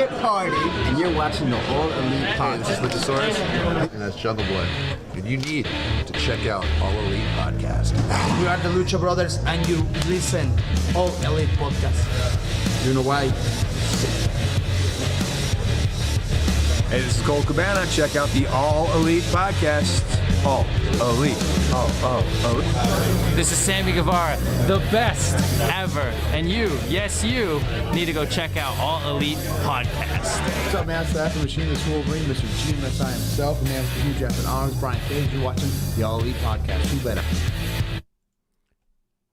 favorite party, and you're watching the All Elite Hey, this is Podcast. Luchasaurus, and that's Jungle Boy. And you need to check out All Elite Podcast. We are the Lucha Brothers, and you listen All Elite Podcast. You know why? Hey, this is Cole Cabana. Check out the All Elite Podcast. All Elite. This is Sammy Guevara, the best ever. And you, yes, you, need to go check out All Elite Podcast. What's up, man? It's the After Machine, this Wolverine, Mr. GMSI himself, and man with the huge ass and arms, Brian Cage. You're watching the All Elite Podcast. You better.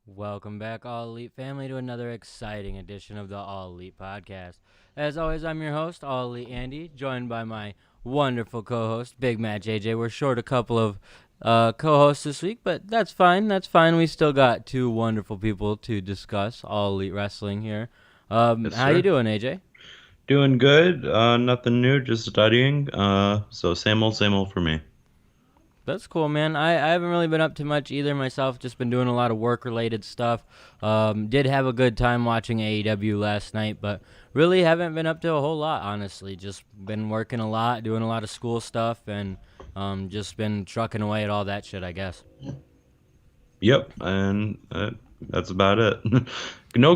Welcome back, All Elite family, to another exciting edition of the All Elite Podcast. As always, I'm your host, All Elite Andy, joined by my wonderful co-host, Big Matt JJ. We're short a couple of co-hosts this week, but that's fine. That's fine. We still got two wonderful people to discuss All Elite Wrestling here. How you doing, AJ? Doing good. Nothing new, just studying. So same old for me. That's cool, man. I haven't really been up to much either myself. Just been doing a lot of work-related stuff. Did have a good time watching AEW last night, but really haven't been up to a whole lot, honestly. Just been working a lot, doing a lot of school stuff, and just been trucking away at all that shit, I guess. Yep, and that's about it. No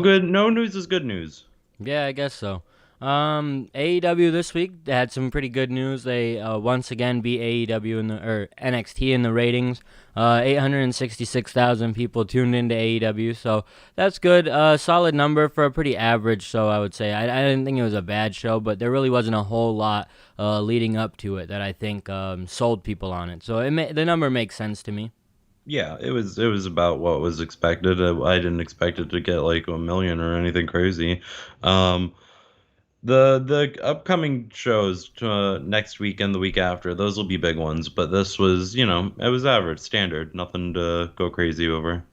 news is good news. Yeah, I guess so. AEW this week had some pretty good news. They once again beat AEW NXT in the ratings. 866,000 people tuned into AEW, so that's good. Solid number for a pretty average show, I would say. I didn't think it was a bad show, but there really wasn't a whole lot leading up to it that I think sold people on it. So the number makes sense to me. Yeah, it was about what was expected. I didn't expect it to get like 1 million or anything crazy. The upcoming shows next week and the week after, those will be big ones. But this was, it was average, standard, nothing to go crazy over.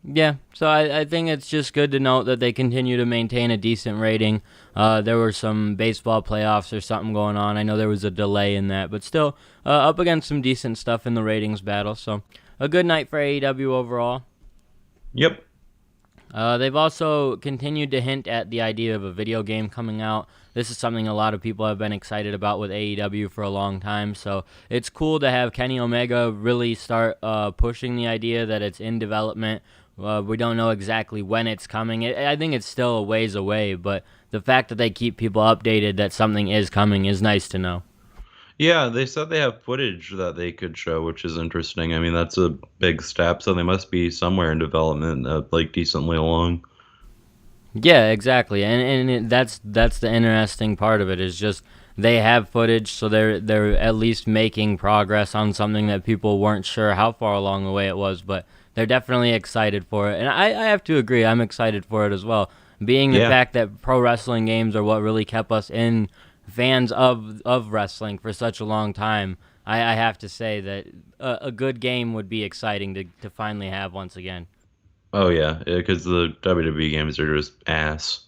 Yeah, so I think it's just good to note that they continue to maintain a decent rating. There were some baseball playoffs or something going on. I know there was a delay in that, but still up against some decent stuff in the ratings battle. So a good night for AEW overall. Yep. They've also continued to hint at the idea of a video game coming out. This is something a lot of people have been excited about with AEW for a long time, so it's cool to have Kenny Omega really start pushing the idea that it's in development. We don't know exactly when it's coming. I think it's still a ways away, but the fact that they keep people updated that something is coming is nice to know. Yeah, they said they have footage that they could show, which is interesting. I mean, that's a big step, so they must be somewhere in development, like decently along. Yeah, exactly, and that's the interesting part of it is just they have footage, so they're at least making progress on something that people weren't sure how far along the way it was, but they're definitely excited for it, and I have to agree, I'm excited for it as well. Being the fact that pro wrestling games are what really kept us in fans of wrestling for such a long time, I have to say that a good game would be exciting to finally have once again. Oh, yeah, because the WWE games are just ass.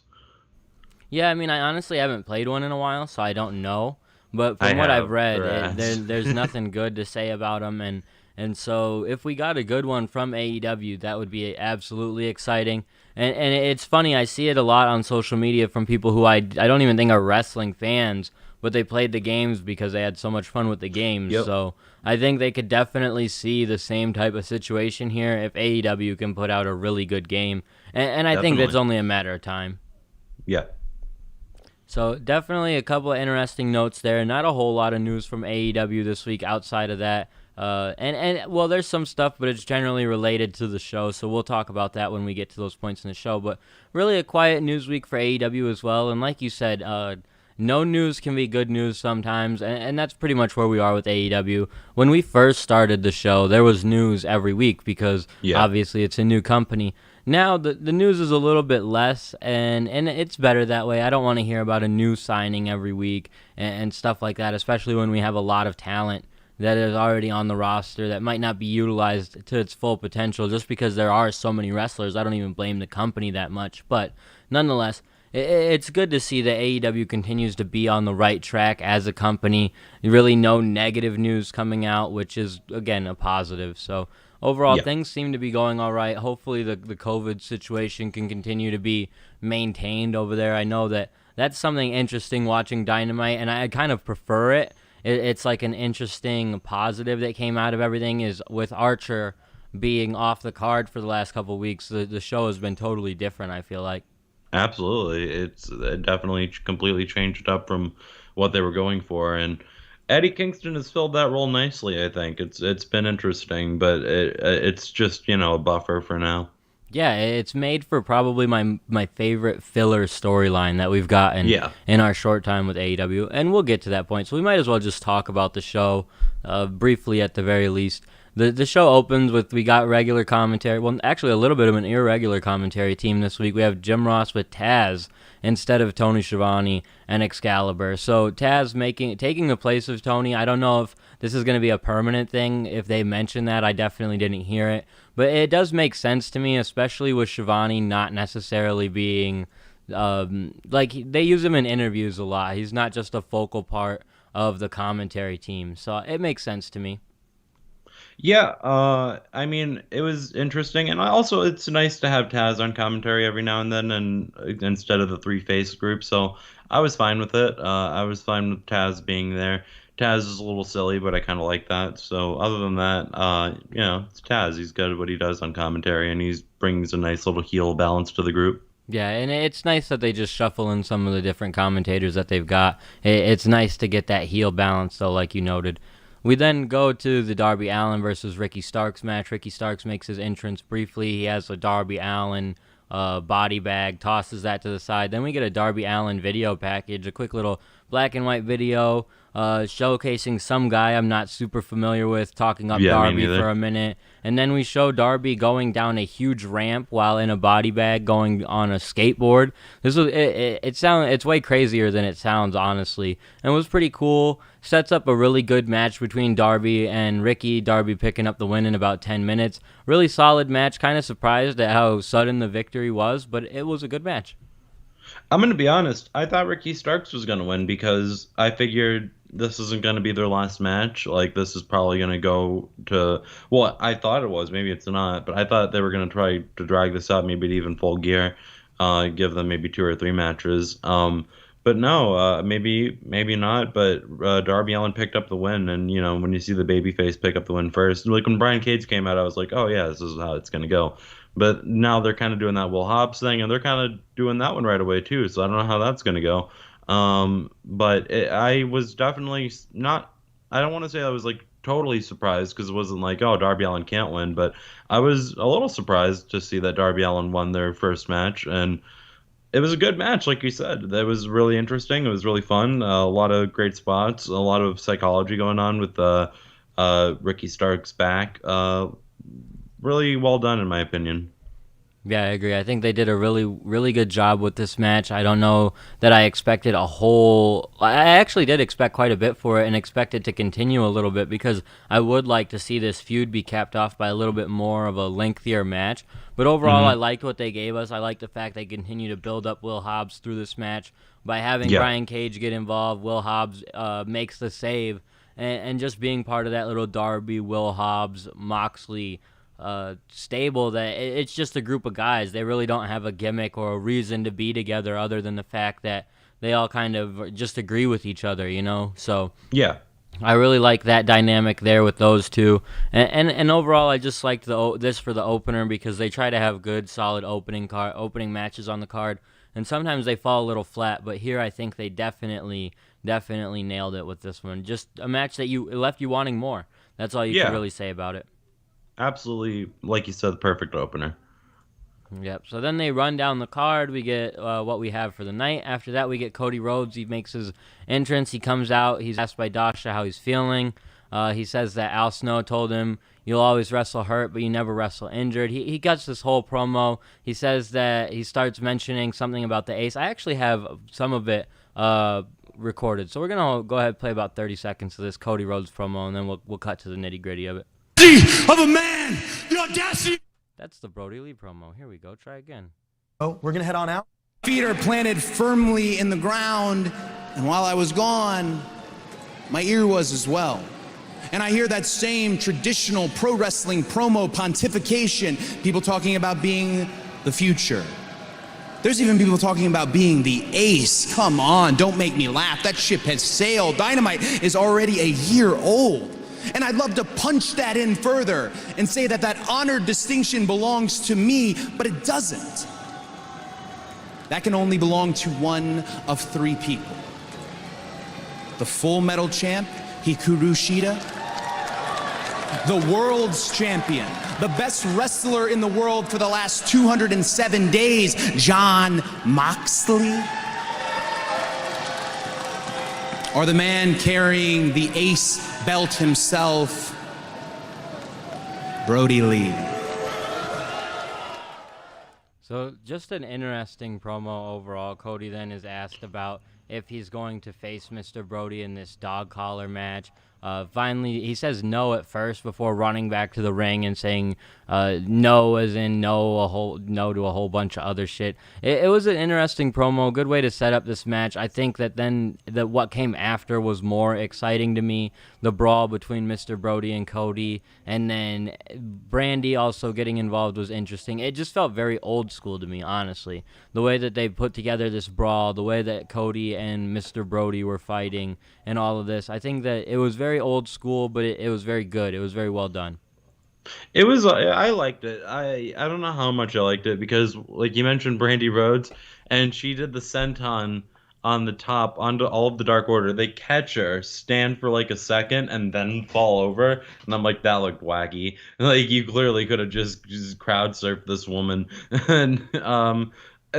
Yeah, I mean, I honestly haven't played one in a while, so I don't know. But from what I've read, there's nothing good to say about them, and so if we got a good one from AEW, that would be absolutely exciting. And it's funny, I see it a lot on social media from people who I don't even think are wrestling fans, but they played the games because they had so much fun with the games. Yep. So I think they could definitely see the same type of situation here if AEW can put out a really good game. And I think that's only a matter of time. Yeah. So definitely a couple of interesting notes there. Not a whole lot of news from AEW this week outside of that. Well, there's some stuff, but it's generally related to the show, so we'll talk about that when we get to those points in the show. But really a quiet news week for AEW as well, and like you said, no news can be good news sometimes, and that's pretty much where we are with AEW. When we first started the show, there was news every week because obviously it's a new company. Now the news is a little bit less, and it's better that way. I don't want to hear about a new signing every week and stuff like that, especially when we have a lot of talent that is already on the roster that might not be utilized to its full potential just because there are so many wrestlers. I don't even blame the company that much. But nonetheless, it's good to see that AEW continues to be on the right track as a company. Really no negative news coming out, which is, again, a positive. So overall, things seem to be going all right. Hopefully the COVID situation can continue to be maintained over there. I know that that's something interesting watching Dynamite, and I kind of prefer it. It's like an interesting positive that came out of everything is with Archer being off the card for the last couple of weeks, the show has been totally different, I feel like. Absolutely. It definitely completely changed up from what they were going for. And Eddie Kingston has filled that role nicely, I think. It's been interesting, but it's just, a buffer for now. Yeah, it's made for probably my favorite filler storyline that we've gotten in our short time with AEW, and we'll get to that point. So we might as well just talk about the show briefly at the very least. The show opens with, we got regular commentary. Well, actually a little bit of an irregular commentary team this week. We have Jim Ross with Taz instead of Tony Schiavone and Excalibur. So Taz taking the place of Tony. I don't know if this is going to be a permanent thing. If they mention that, I definitely didn't hear it. But it does make sense to me, especially with Schiavone not necessarily being, like, they use him in interviews a lot. He's not just a focal part of the commentary team. So it makes sense to me. Yeah, I mean, it was interesting, and also it's nice to have Taz on commentary every now and then, and instead of the three-face group. So I was fine with it. I was fine with Taz being there. Taz is a little silly, but I kind of like that. So other than that, it's Taz. He's good at what he does on commentary, and he brings a nice little heel balance to the group. Yeah, and it's nice that they just shuffle in some of the different commentators that they've got. It's nice to get that heel balance, though, like you noted. We then go to the Darby Allin versus Ricky Starks match. Ricky Starks makes his entrance briefly. He has a Darby Allin body bag, tosses that to the side. Then we get a Darby Allin video package, a quick little black and white video showcasing some guy I'm not super familiar with, talking up Darby for a minute. And then we show Darby going down a huge ramp while in a body bag going on a skateboard. This was it's way crazier than it sounds, honestly. And it was pretty cool. Sets up a really good match between Darby and Ricky. Darby picking up the win in about 10 minutes. Really solid match. Kind of surprised at how sudden the victory was, but it was a good match. I'm going to be honest. I thought Ricky Starks was going to win because I figured this isn't going to be their last match. Like, this is probably going to go to... Well, I thought it was. Maybe it's not. But I thought they were going to try to drag this out, maybe to even Full Gear. Give them maybe 2 or 3 matches. But no, maybe not. But Darby Allin picked up the win. And, when you see the babyface pick up the win first... Like, when Brian Cage came out, I was like, oh, yeah, this is how it's going to go. But now they're kind of doing that Will Hobbs thing, and they're kind of doing that one right away, too. So I don't know how that's going to go. But I was definitely not... I don't want to say I was, like, totally surprised, because it wasn't like, oh, Darby Allin can't win. But I was a little surprised to see that Darby Allin won their first match. And it was a good match, like you said. That was really interesting. It was really fun. A lot of great spots. A lot of psychology going on with Ricky Starks back. Really well done, in my opinion. Yeah, I agree. I think they did a really, really good job with this match. I don't know that I expected a whole... I actually did expect quite a bit for it and expect it to continue a little bit because I would like to see this feud be capped off by a little bit more of a lengthier match. But overall, I liked what they gave us. I liked the fact they continue to build up Will Hobbs through this match. By having Brian Cage get involved, Will Hobbs makes the save. And just being part of that little Darby, Will Hobbs, Moxley stable, that it's just a group of guys. They really don't have a gimmick or a reason to be together other than the fact that they all kind of just agree with each other, So yeah, I really like that dynamic there with those two. And overall, I just liked this for the opener because they try to have good, solid opening matches on the card. And sometimes they fall a little flat, but here I think they definitely nailed it with this one. Just a match that left you wanting more. That's all you can really say about it. Absolutely, like you said, the perfect opener. Yep. So then they run down the card. We get what we have for the night. After that, we get Cody Rhodes. He makes his entrance. He comes out. He's asked by Dasha how he's feeling. He says that Al Snow told him, you'll always wrestle hurt, but you never wrestle injured. He gets this whole promo. He says that he starts mentioning something about the ace. I actually have some of it recorded. So we're going to go ahead and play about 30 seconds of this Cody Rhodes promo, and then we'll cut to the nitty-gritty of it. Of a man, the audacity. That's the Brody Lee promo. Here we go. Try again. Oh, we're gonna head on out. Feet are planted firmly in the ground, and while I was gone, my ear was as well. And I hear that same traditional pro wrestling promo pontification, people talking about being the future. There's even people talking about being the ace. Come on, don't make me laugh. That ship has sailed. Dynamite is already a year old. And I'd love to punch that in further and say that that honored distinction belongs to me, but it doesn't. That can only belong to one of three people. The Full Metal Champ, Hikaru Shida. The world's champion, the best wrestler in the world for the last 207 days, Jon Moxley. Or the man carrying the ace belt himself, Brody Lee. So just an interesting promo overall. Cody then is asked about if he's going to face Mr. Brody in this dog collar match. Finally, he says no at first before running back to the ring and saying no as in no to a whole bunch of other shit. It was an interesting promo, good way to set up this match. I think that then what came after was more exciting to me. The brawl between Mr. Brody and Cody, and then Brandy also getting involved was interesting. It just felt very old school to me, honestly. The way that they put together this brawl, the way that Cody and Mr. Brody were fighting, and all of this. I think that it was very old school, but it was very good. It was very well done. It was. I liked it. I don't know how much I liked it because, like you mentioned, Brandy Rhodes, and she did the senton on the top onto all of the Dark Order. They catch her, stand for like a second, and then fall over. And I'm like, that looked wacky. Like you clearly could have just crowd surfed this woman. And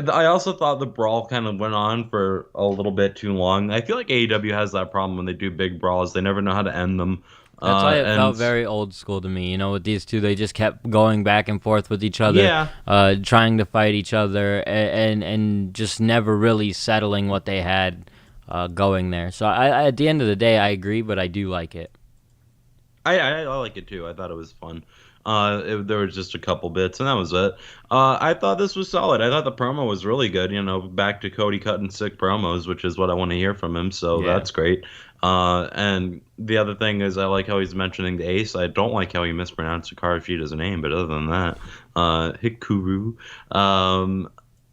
I also thought the brawl kind of went on for a little bit too long. I feel like AEW has that problem when they do big brawls. They never know how to end them. That's why it felt very old school to me. You know, with these two, they just kept going back and forth with each other, trying to fight each other, and just never really settling what they had going there. So I, at the end of the day, I agree, but I do like it. I like it too. I thought it was fun. There was just a couple bits, and that was it. I thought this was solid. I thought the promo was really good. You know, back to Cody cutting sick promos, which is what I want to hear from him. So that's great. And the other thing is, I like how he's mentioning the ace. I don't like how he mispronounced Hikaru Shida's name, but other than that, Hikaru.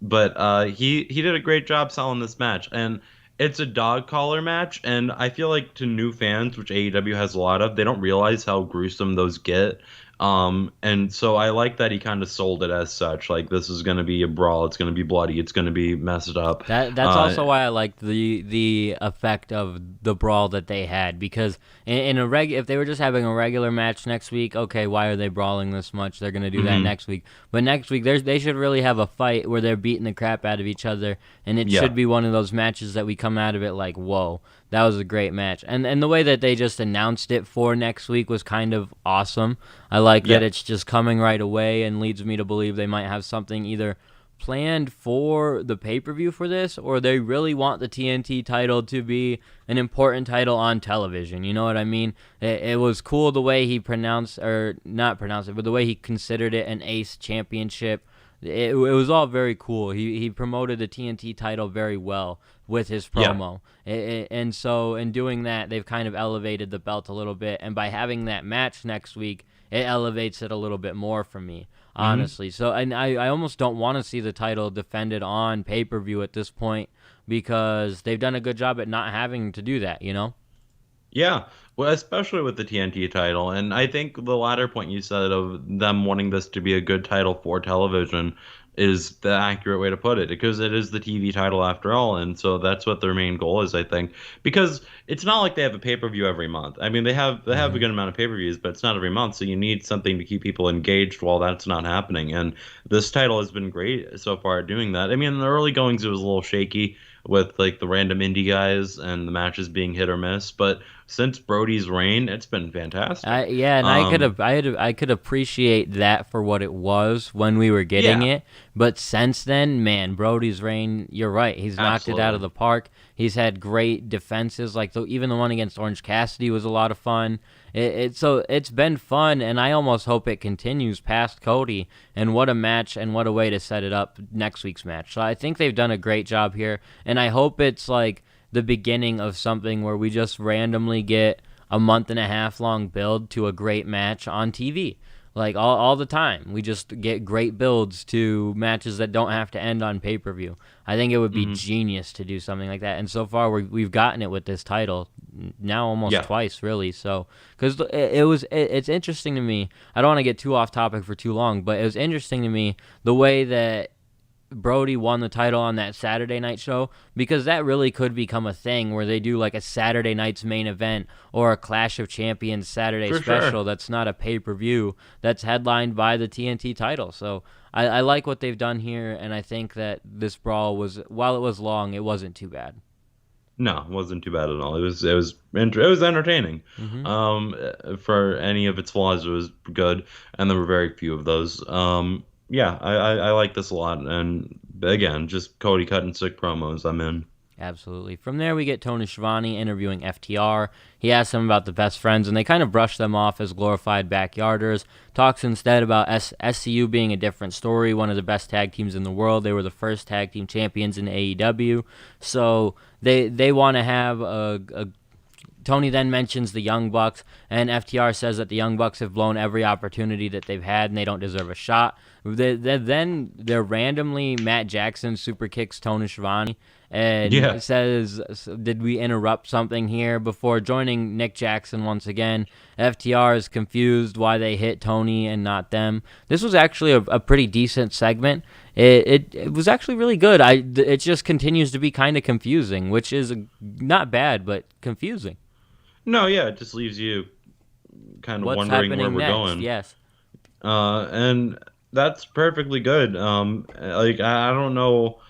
But he did a great job selling this match, and it's a dog collar match, and I feel like to new fans, which AEW has a lot of, they don't realize how gruesome those get. And so I like that he kind of sold it as such. Like, this is going to be a brawl. It's going to be bloody. It's going to be messed up. That's also why I liked the effect of the brawl that they had, because if they were just having a regular match next week, okay, why are they brawling this much? They're going to do that next week. But next week, they should really have a fight where they're beating the crap out of each other, and it should be one of those matches that we come out of it like, whoa, that was a great match. And the way that they just announced it for next week was kind of awesome. I like that it's just coming right away and leads me to believe they might have something either planned for the pay-per-view for this, or they really want the TNT title to be an important title on television. You know what I mean? It was cool the way he not pronounced it, but the way he considered it an Ace Championship. It was all very cool. He promoted the TNT title very well with his promo. And so in doing that, they've kind of elevated the belt a little bit. And by having that match next week, it elevates it a little bit more for me, honestly. So, and I almost don't want to see the title defended on pay-per-view at this point, because they've done a good job at not having to do that, you know? Yeah, well, especially with the TNT title. And I think the latter point you said of them wanting this to be a good title for television is the accurate way to put it, because it is the TV title after all. And so that's what their main goal is, I think, because it's not like they have a pay-per-view every month. I mean, they have a good amount of pay-per-views, but it's not every month. So you need something to keep people engaged while that's not happening. And this title has been great so far at doing that. I mean, in the early goings, it was a little shaky with like the random indie guys and the matches being hit or miss, but since Brody's reign, it's been fantastic. I could appreciate that for what it was when we were getting it, but since then, man, Brody's reign, you're right, he's knocked it out of the park. He's had great defenses, like even the one against Orange Cassidy was a lot of fun. So it's been fun, and I almost hope it continues past Cody. And what a match, and what a way to set it up next week's match. So I think they've done a great job here, and I hope it's like the beginning of something where we just randomly get a month and a half long build to a great match on TV. Like all the time. We just get great builds to matches that don't have to end on pay-per-view. I think it would be genius to do something like that. And so far we've gotten it with this title now almost twice, really. So cuz it's interesting to me. I don't want to get too off topic for too long, but it was interesting to me the way that Brody won the title on that Saturday night show, because that really could become a thing where they do like a Saturday night's main event or a Clash of Champions Saturday special that's not a pay-per-view that's headlined by the TNT title. So I like what they've done here, and I think that this brawl while it was long, it wasn't too bad. No, it wasn't too bad at all. It was entertaining. For any of its flaws, it was good, and there were very few of those. Yeah, I like this a lot, and again, just Cody cutting sick promos. I'm in. Absolutely. From there, we get Tony Schiavone interviewing FTR. He asks them about the best friends, and they kind of brush them off as glorified backyarders. Talks instead about SCU being a different story, one of the best tag teams in the world. They were the first tag team champions in AEW. So they want to have a Tony then mentions the Young Bucks, and FTR says that the Young Bucks have blown every opportunity that they've had, and they don't deserve a shot. Then they're randomly Matt Jackson super kicks Tony Schiavone and says, "Did we interrupt something here?" Before joining Nick Jackson once again. FTR is confused why they hit Tony and not them. This was actually a pretty decent segment. It was actually really good. It just continues to be kind of confusing, which is not bad, but confusing. No, yeah, it just leaves you kind of wondering where we're going. Yes. And that's perfectly good. Like, I don't know.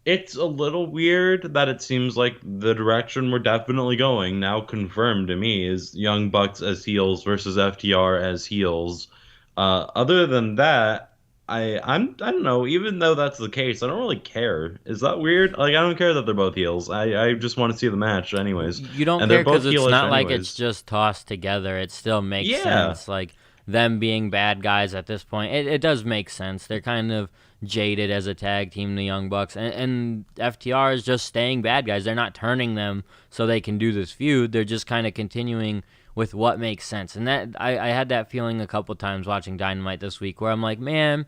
It's a little weird that it seems like the direction we're definitely going, now confirmed to me, is Young Bucks as heels versus FTR as heels. Other than that, I don't know. Even though that's the case, I don't really care. Is that weird? Like, I don't care that they're both heels. I just want to see the match, anyways. You don't care because it's not like it's just tossed together. It still makes sense. Like, them being bad guys at this point, it does make sense. They're kind of jaded as a tag team, the Young Bucks, and FTR is just staying bad guys. They're not turning them so they can do this feud. They're just kind of continuing with what makes sense. And that I had that feeling a couple times watching Dynamite this week, where I'm like, man,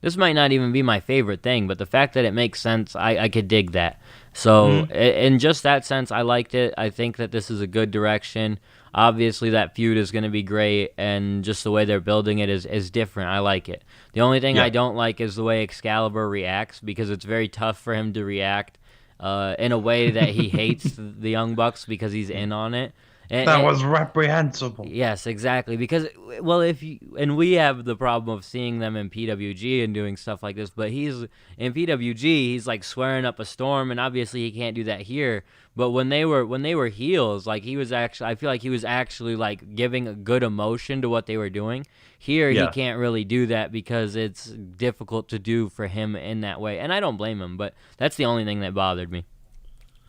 this might not even be my favorite thing, but the fact that it makes sense, I could dig that. So in just that sense, I liked it. I think that this is a good direction. Obviously, that feud is going to be great, and just the way they're building it is different. I like it. The only thing I don't like is the way Excalibur reacts, because it's very tough for him to react in a way that he hates the Young Bucks because he's in on it. That was reprehensible. Yes, exactly. Because, well, we have the problem of seeing them in PWG and doing stuff like this, but he's in PWG, he's like swearing up a storm, and obviously he can't do that here. But when they were heels, like I feel like he was actually like giving a good emotion to what they were doing. Here, he can't really do that because it's difficult to do for him in that way, and I don't blame him. But that's the only thing that bothered me.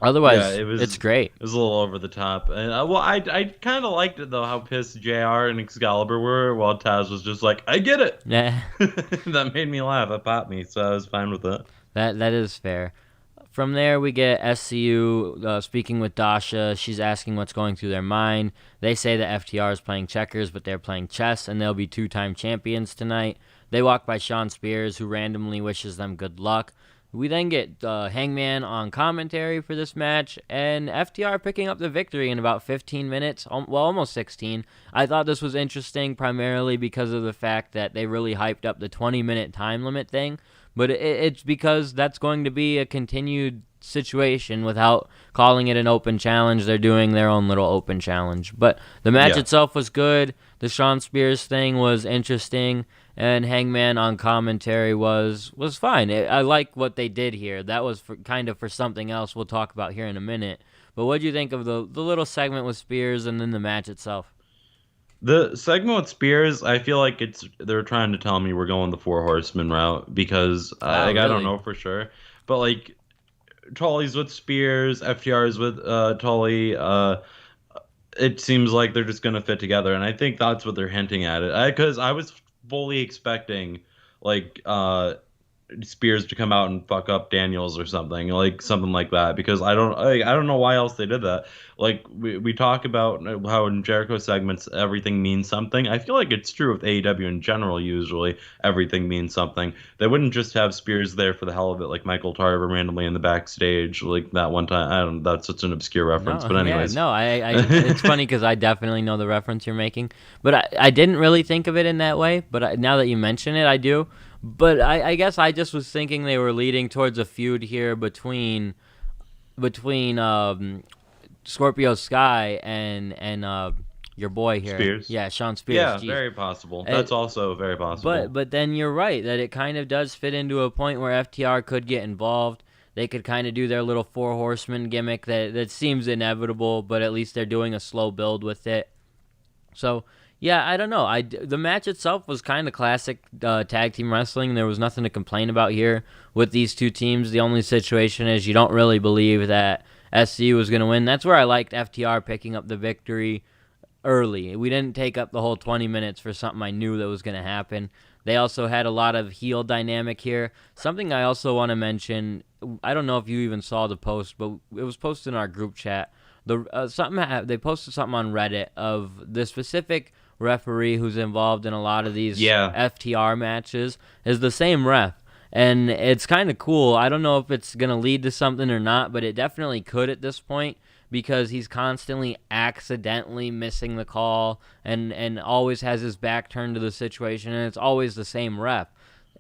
Otherwise, it's great. It was a little over the top. And, I kind of liked it, though, how pissed JR and Excalibur were, while Taz was just like, I get it. Yeah. That made me laugh. It popped me, so I was fine with it. That is fair. From there, we get SCU speaking with Dasha. She's asking what's going through their mind. They say that FTR is playing checkers, but they're playing chess, and they'll be two-time champions tonight. They walk by Shawn Spears, who randomly wishes them good luck. We then get Hangman on commentary for this match, and FTR picking up the victory in about 15 minutes, well, almost 16. I thought this was interesting primarily because of the fact that they really hyped up the 20-minute time limit thing, but it's because that's going to be a continued situation without calling it an open challenge. They're doing their own little open challenge. But the match itself was good. The Shawn Spears thing was interesting. And Hangman on commentary was fine. I like what they did here. That was kind of for something else we'll talk about here in a minute. But what do you think of the little segment with Spears and then the match itself? The segment with Spears, I feel like they're trying to tell me we're going the Four Horsemen route, because really? I don't know for sure. But like, Tully's with Spears, FTR's with Tully. It seems like they're just gonna fit together, and I think that's what they're hinting at. Because I was fully expecting like Spears to come out and fuck up Daniels or something like that, because I don't know why else they did that. Like we talk about how in Jericho segments everything means something. I feel like it's true with AEW in general. Usually everything means something. They wouldn't just have Spears there for the hell of it, like Michael Tarver randomly in the backstage like that one time. I don't. That's such an obscure reference, No, but anyways. yeah, no, it's funny because I definitely know the reference you're making, but I didn't really think of it in that way. But now that you mention it, I do. But I guess I just was thinking they were leading towards a feud here between Scorpio Sky and your boy here. Spears. Yeah, Sean Spears. Yeah, Jeez. very possible. That's also very possible. But then you're right that it kind of does fit into a point where FTR could get involved. They could kind of do their little Four Horsemen gimmick that seems inevitable, but at least they're doing a slow build with it. So yeah, I don't know. The match itself was kind of classic tag team wrestling. There was nothing to complain about here with these two teams. The only situation is you don't really believe that SCU was going to win. That's where I liked FTR picking up the victory early. We didn't take up the whole 20 minutes for something I knew that was going to happen. They also had a lot of heel dynamic here. Something I also want to mention, I don't know if you even saw the post, but it was posted in our group chat. They posted something on Reddit of the specific referee who's involved in a lot of these FTR matches is the same ref. And it's kind of cool. I don't know if it's going to lead to something or not, but it definitely could at this point, because he's constantly accidentally missing the call and always has his back turned to the situation, and it's always the same ref.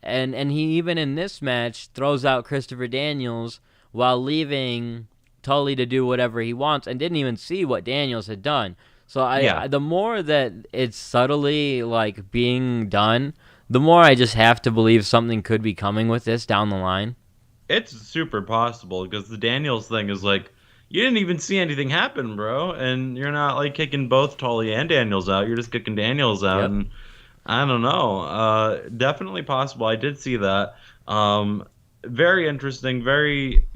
And he, even in this match, throws out Christopher Daniels while leaving Tully to do whatever he wants, and didn't even see what Daniels had done. So the more that it's subtly like being done, the more I just have to believe something could be coming with this down the line. It's super possible, because the Daniels thing is like, you didn't even see anything happen, bro, and you're not like kicking both Tully and Daniels out. You're just kicking Daniels out, and I don't know. Definitely possible. I did see that. Very interesting. Very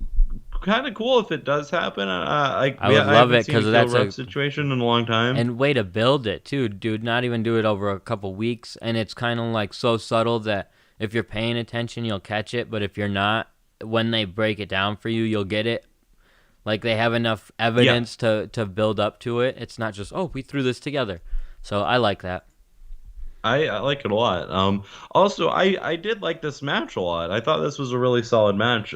kind of cool if it does happen. I would love it, because that's a situation in a long time. And way to build it too, dude. Not even do it over a couple weeks, and it's kind of like so subtle that if you're paying attention, you'll catch it. But if you're not, when they break it down for you, you'll get it. Like they have enough evidence to build up to it. It's not just, oh, we threw this together. So I like that. I like it a lot. Also, I did like this match a lot. I thought this was a really solid match.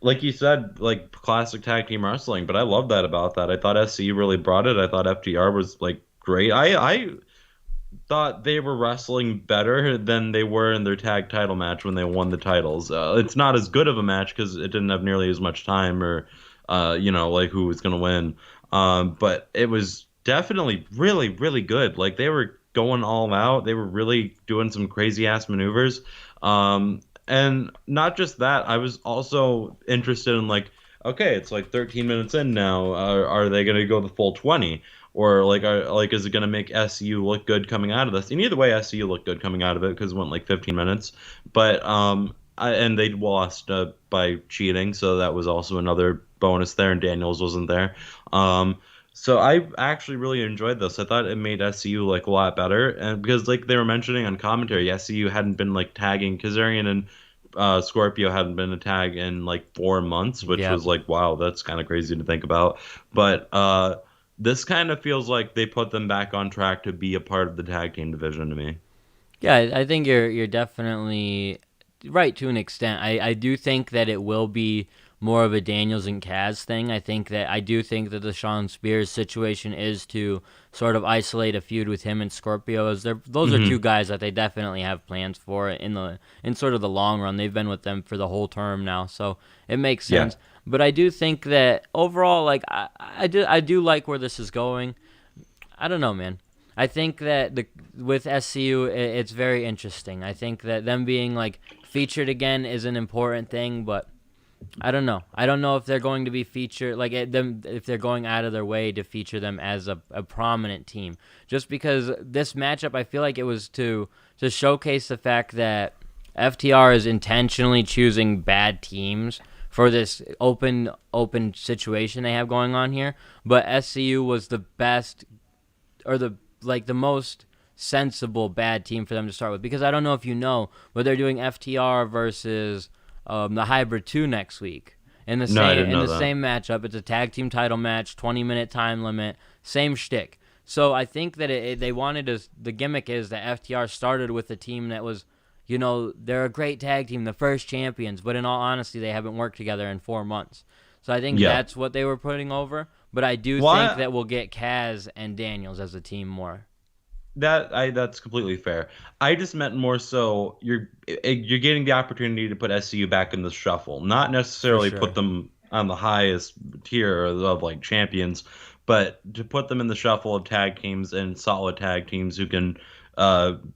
Like you said, like classic tag team wrestling, but I love that about that. I thought SCU really brought it. I thought FTR was like great. I thought they were wrestling better than they were in their tag title match when they won the titles. It's not as good of a match because it didn't have nearly as much time, or like who was going to win. But it was definitely really, really good. Like they were going all out. They were really doing some crazy ass maneuvers. And not just that, I was also interested in like, okay, it's like 13 minutes in now. Are they going to go the full 20? Or is it going to make SCU look good coming out of this? And either way, SCU looked good coming out of it because it went like 15 minutes. But and they lost by cheating, so that was also another bonus there. And Daniels wasn't there. So I actually really enjoyed this. I thought it made SCU like a lot better, and because like they were mentioning on commentary, SCU hadn't been like tagging Kazarian and Scorpio hadn't been a tag in like 4 months, which was like, wow, that's kind of crazy to think about. But this kind of feels like they put them back on track to be a part of the tag team division to me. Yeah, I think you're definitely right to an extent. I do think that it will be more of a Daniels and Kaz thing. I do think that the Sean Spears situation is to sort of isolate a feud with him and Scorpio. Those are two guys that they definitely have plans for in sort of the long run. They've been with them for the whole term now, so it makes sense. Yeah. But I do think that overall, like I do like where this is going. I don't know, man. I think that with SCU, it's very interesting. I think that them being like featured again is an important thing, but I don't know. I don't know if they're going to be featured, like if they're going out of their way to feature them as a prominent team. Just because this matchup, I feel like it was to showcase the fact that FTR is intentionally choosing bad teams for this open situation they have going on here. But SCU was the best, or the most sensible bad team for them to start with, because I don't know if you know, but they're doing FTR versus the Hybrid 2 next week. In the same matchup, it's a tag team title match, 20-minute time limit, same shtick. So I think that they wanted to. The gimmick is that FTR started with a team that was, they're a great tag team, the first champions, but in all honesty, they haven't worked together in 4 months. So I think that's what they were putting over. But I do think that we'll get Kaz and Daniels as a team more. That's completely fair. I just meant more so you're getting the opportunity to put SCU back in the shuffle, not necessarily put them on the highest tier of like champions, but to put them in the shuffle of tag teams and solid tag teams who can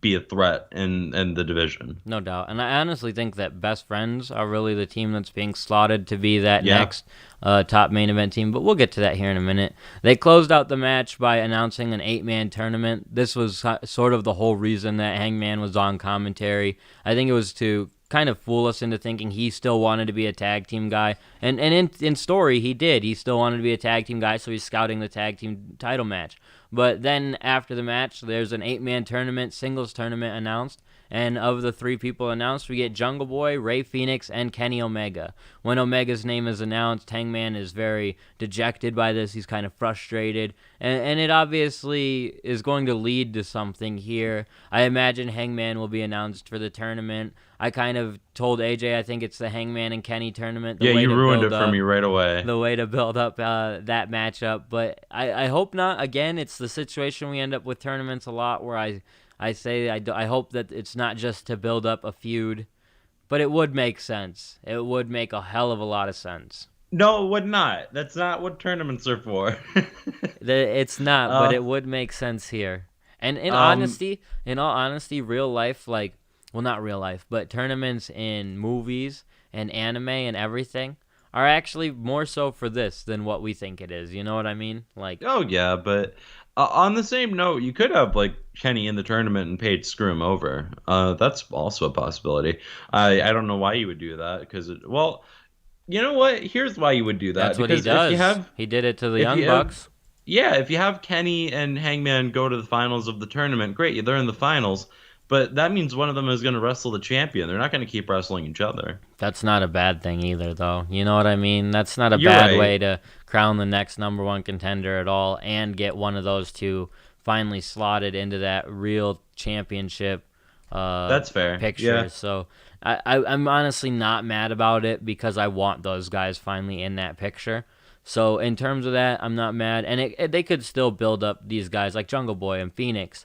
be a threat in the division. No doubt. And I honestly think that Best Friends are really the team that's being slotted to be that next top main event team, but we'll get to that here in a minute. They closed out the match by announcing an 8-man tournament. This was sort of the whole reason that Hangman was on commentary. I think it was to kind of fool us into thinking he still wanted to be a tag team guy. And in story, he did. He still wanted to be a tag team guy, so he's scouting the tag team title match. But then after the match, there's an 8-man tournament, singles tournament announced. And of the 3 people announced, we get Jungle Boy, Rey Fenix, and Kenny Omega. When Omega's name is announced, Hangman is very dejected by this. He's kind of frustrated. And it obviously is going to lead to something here. I imagine Hangman will be announced for the tournament. I kind of told AJ I think it's the Hangman and Kenny tournament. You ruined it for me right away. The way to build up that matchup. But I hope not. Again, it's the situation we end up with tournaments a lot where I hope that it's not just to build up a feud, but it would make sense. It would make a hell of a lot of sense. No, it would not. That's not what tournaments are for. It's not, but it would make sense here. And in all honesty, real life, not real life, but tournaments in movies and anime and everything are actually more so for this than what we think it is. You know what I mean? Oh yeah, but on the same note, you could have Kenny in the tournament and Paige screw him over. That's also a possibility. I don't know why you would do that because you know what? Here's why you would do that. That's what he does. He did it to the Young Bucks. If you have Kenny and Hangman go to the finals of the tournament, great, they're in the finals. But that means one of them is going to wrestle the champion. They're not going to keep wrestling each other. That's not a bad thing either, though. You know what I mean? That's not a bad way to crown the next number one contender at all and get one of those two finally slotted into that real championship that's fair. picture. Yeah. So I'm honestly not mad about it because I want those guys finally in that picture. So in terms of that, I'm not mad. And they could still build up these guys like Jungle Boy and Phoenix.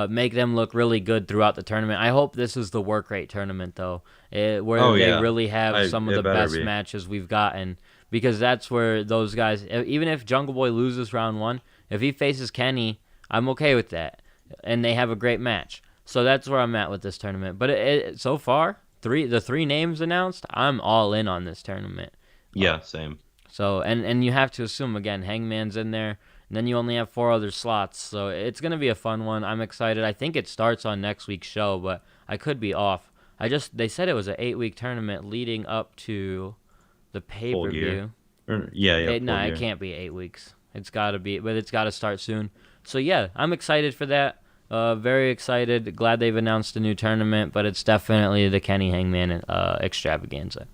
Make them look really good throughout the tournament. I hope this is the work rate tournament, though, where they really have some of the best matches we've gotten, because that's where those guys, even if Jungle Boy loses round 1, if he faces Kenny, I'm okay with that, and they have a great match. So that's where I'm at with this tournament. But so far, the 3 names announced, I'm all in on this tournament. Yeah, same. So, and you have to assume, again, Hangman's in there. And then you only have 4 other slots, so it's going to be a fun one. I'm excited. I think it starts on next week's show, but I could be off. They said it was an 8-week tournament leading up to the pay-per-view. It can't be 8 weeks. It's got to be, but it's got to start soon. So yeah, I'm excited for that. Very excited. Glad they've announced a new tournament, but it's definitely the Kenny Hangman extravaganza.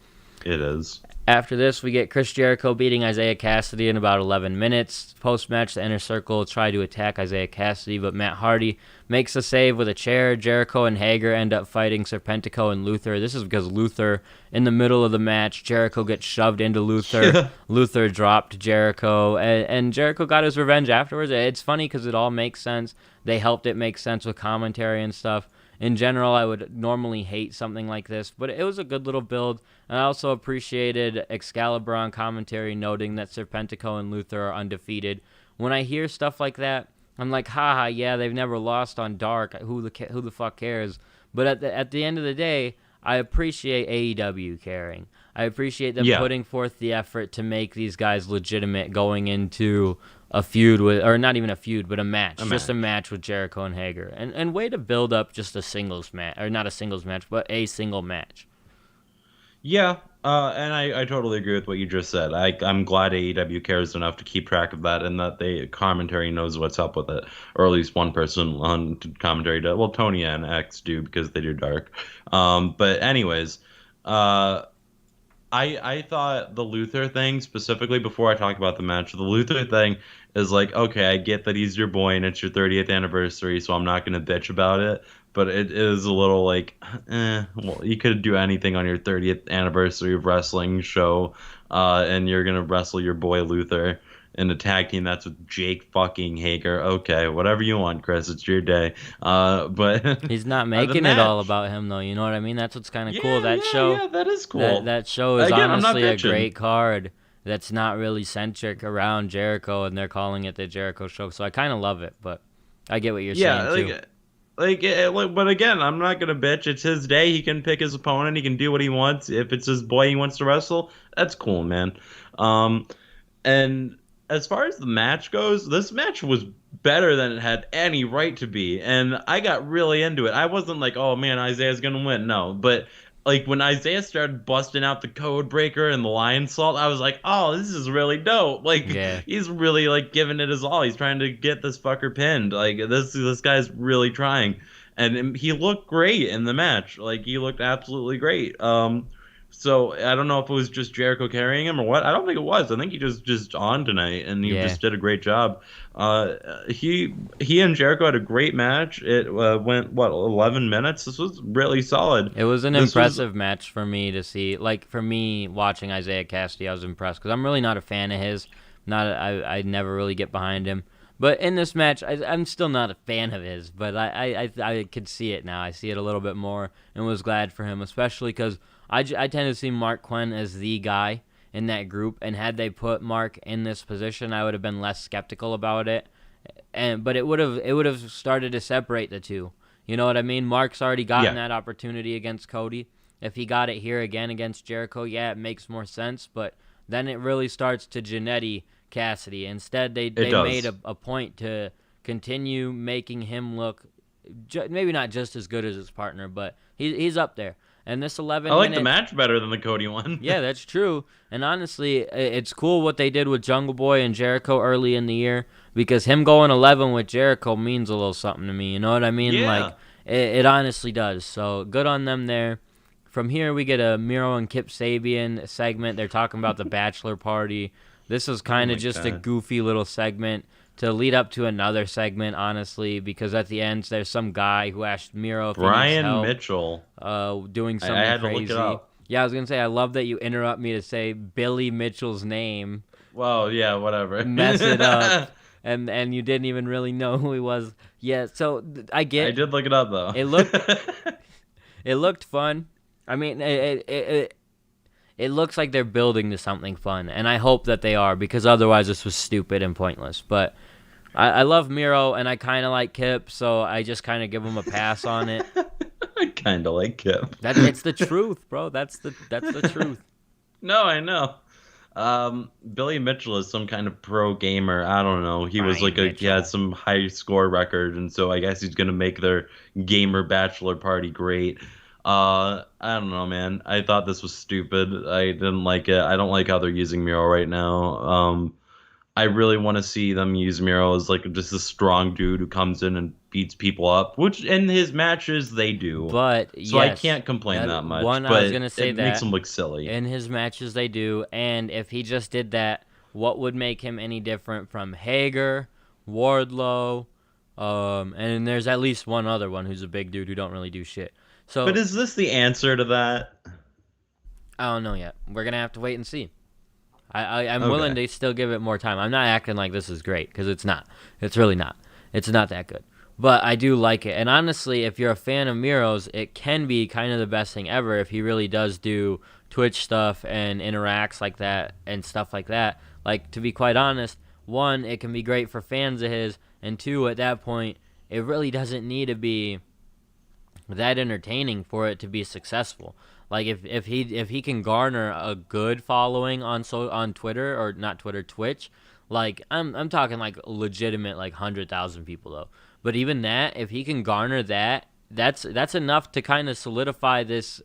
It is. After this, we get Chris Jericho beating Isaiah Cassidy in about 11 minutes. Post-match, the Inner Circle try to attack Isaiah Cassidy, but Matt Hardy makes a save with a chair. Jericho and Hager end up fighting Serpentico and Luther. This is because Luther, in the middle of the match, Jericho gets shoved into Luther. Luther dropped Jericho, and Jericho got his revenge afterwards. It's funny because it all makes sense. They helped it make sense with commentary and stuff. In general, I would normally hate something like this, but it was a good little build. And I also appreciated Excalibur on commentary noting that Serpentico and Luther are undefeated. When I hear stuff like that, I'm like, haha, yeah, they've never lost on Dark. Who the fuck cares? But at the end of the day, I appreciate AEW caring. I appreciate them putting forth the effort to make these guys legitimate going into a feud with, or not even a feud, but a match. A match with Jericho and Hager. And way to build up just a singles match, or not a singles match, but a single match. Yeah, And I totally agree with what you just said. I'm glad AEW cares enough to keep track of that, and that they commentary knows what's up with it, or at least one person on commentary does. Well, Tony and X do because they do dark. But anyways, uh, I thought the Luther thing specifically before I talk about the match. The Luther thing is like, okay, I get that he's your boy and it's your 30th anniversary, so I'm not gonna bitch about it. But it is a little like, well, you could do anything on your 30th anniversary of wrestling show, and you're gonna wrestle your boy Luther in a tag team that's with Jake fucking Hager. Okay, whatever you want, Chris. It's your day. But He's not the making it all match. about him, though. You know what I mean? That's what's kind of Yeah, cool. That show, yeah, that is cool. that show is Again, I'm not honestly a bitching. great card. That's not really centric around Jericho, and they're calling it the Jericho Show. So I kind of love it, but I get what you're Yeah, saying too. but again, I'm not gonna bitch. It's his day. He can pick his opponent. He can do what he wants. If it's his boy he wants to wrestle, that's cool, man. Um, and as far as the match goes, this match was better than it had any right to be, and I got really into it. I wasn't like, oh man, Isaiah's gonna win. No, but like when Isaiah started busting out the code breaker and the lion salt, I was like, oh, this is really dope. Like Yeah. he's really like giving it his all. He's trying to get this fucker pinned. Like this guy's really trying. And he looked great in the match. Like he looked absolutely great. So I don't know if it was just Jericho carrying him or what. I don't think it was. I think he just on tonight, and he Yeah. just did a great job. He and Jericho had a great match. It went 11 minutes. This was really solid. It was an This was- impressive match for me to see. Like for me watching Isaiah Cassidy, I was impressed because I'm really not a fan of his. I never really get behind him. But in this match, I'm still not a fan of his. But I could see it now. I see it a little bit more, and was glad for him, especially because I tend to see Mark Quinn as the guy in that group, and had they put Mark in this position, I would have been less skeptical about it. But it would have started to separate the two. You know what I mean? Mark's already gotten Yeah. that opportunity against Cody. If he got it here again against Jericho, yeah, it makes more sense. But then it really starts to Jannetty Cassidy. Instead, they does. made a point to continue making him look maybe not just as good as his partner, but he's up there. And this 11 I like minute, the match better than the Cody one. yeah, that's true. And honestly, it's cool what they did with Jungle Boy and Jericho early in the year, because him going 11 with Jericho means a little something to me. You know what I mean? Yeah. Like it honestly does. So good on them there. From here, we get a Miro and Kip Sabian segment. They're talking about the bachelor party. This is kind of my just a God. goofy little segment to lead up to another segment, honestly, because at the end, there's some guy who asked Miro if he needs Brian help Mitchell. doing something had to look crazy. it up. Yeah, I was going to say, I love that you interrupt me to say Billy Mitchell's name, Well, yeah, whatever. mess it up, and you didn't even really know who he was. Yeah, so I get I did look it up though. it looked fun. I mean, it looks like they're building to something fun, and I hope that they are, because otherwise this was stupid and pointless. But I love Miro, and I kind of like Kip, so I just kind of give him a pass on it. I kind of like Kip. It's the truth, bro. That's the truth. No, I know. Billy Mitchell is some kind of pro gamer. I don't know. He was Brian like he Mitchell. had some high score record, and so I guess he's gonna make their gamer bachelor party great. I don't know, man. I thought this was stupid. I didn't like it. I don't like how they're using Miro right now. I really want to see them use Miro as like just a strong dude who comes in and beats people up, which in his matches they do. But So I yes, can't complain that much. One, I but was gonna say it that makes him look silly. in his matches they do, and if he just did that, what would make him any different from Hager, Wardlow, and there's at least one other one who's a big dude who don't really do shit. So But is this the answer to that? I don't know yet. We're gonna have to wait and see. I'm Okay. willing to still give it more time. I'm not acting like this is great, because it's not. It's really not. It's not that good. But I do like it. And honestly, if you're a fan of Miro's, it can be kind of the best thing ever if he really does do Twitch stuff and interacts like that and stuff like that. Like, to be quite honest, one, it can be great for fans of his, and two, at that point, it really doesn't need to be that entertaining for it to be successful. Like if he can garner a good following on Twitter, or not Twitter, Twitch, like I'm talking like legitimate, like 100,000 people though. But even that, if he can garner that, that's enough to kind of solidify this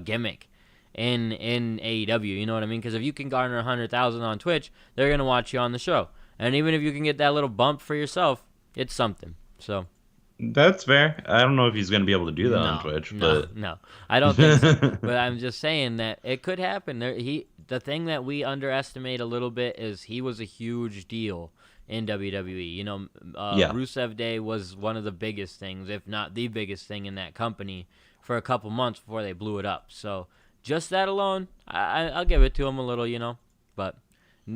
gimmick, in AEW. You know what I mean? Because if you can garner 100,000 on Twitch, they're gonna watch you on the show. And even if you can get that little bump for yourself, it's something. So That's fair. I don't know if he's going to be able to do that on Twitch, but no, I don't think so. But I'm just saying that it could happen. The thing that we underestimate a little bit is he was a huge deal in WWE. You know, Yeah. Rusev Day was one of the biggest things, if not the biggest thing in that company for a couple months before they blew it up. So just that alone, I'll give it to him a little, you know. But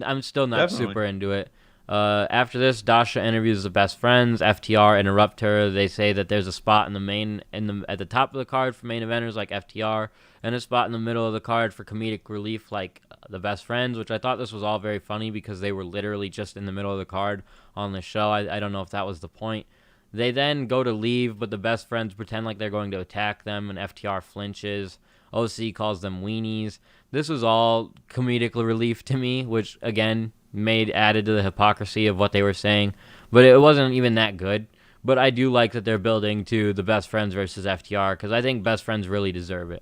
I'm still not Definitely. super into it. After this, Dasha interviews the best friends. FTR interrupt her. They say that there's a spot at the top of the card for main eventers like FTR, and a spot in the middle of the card for comedic relief like the best friends. Which I thought this was all very funny because they were literally just in the middle of the card on the show. I don't know if that was the point. They then go to leave, but the best friends pretend like they're going to attack them, and FTR flinches. OC calls them weenies. This was all comedic relief to me, which again added to the hypocrisy of what they were saying, but it wasn't even that good. But I do like that they're building to the best friends versus FTR because I think best friends really deserve it.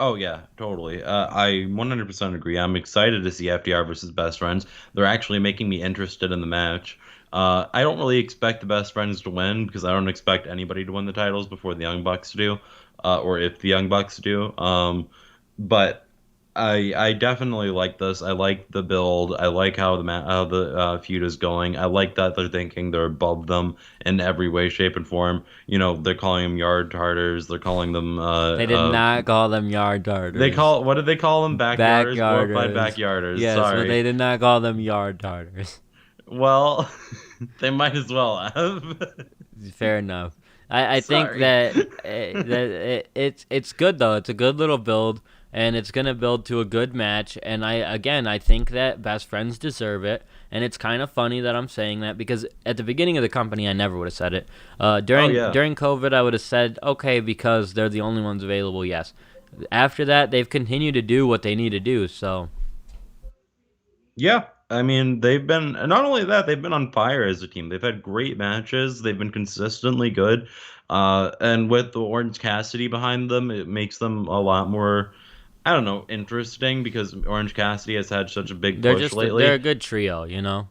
Oh yeah, totally. I 100% agree. I'm excited to see FDR versus Best Friends. They're actually making me interested in the match. I don't really expect the Best Friends to win because I don't expect anybody to win the titles before the Young Bucks do, or if the Young Bucks do. But I definitely like this. I like the build. I like how the feud is going. I like that they're thinking they're above them in every way, shape, and form. You know, they're calling them yard tarters. They're calling them. They did not call them yard darters. What did they call them? Backyarders. Glorified Backyarders. backyarders. Yes, Sorry. but they did not call them yard darters. Well, they might as well have. Fair enough. I think Sorry. that it's good though. It's a good little build, and it's gonna build to a good match. And I think that best friends deserve it. And it's kind of funny that I'm saying that because at the beginning of the company, I never would have said it. During COVID, I would have said okay because they're the only ones available. Yes. After that, they've continued to do what they need to do. So. Yeah, I mean, they've been, not only that, they've been on fire as a team. They've had great matches. They've been consistently good. And with the Orange Cassidy behind them, it makes them a lot more, I don't know, interesting because Orange Cassidy has had such a big push lately. They're a good trio, you know?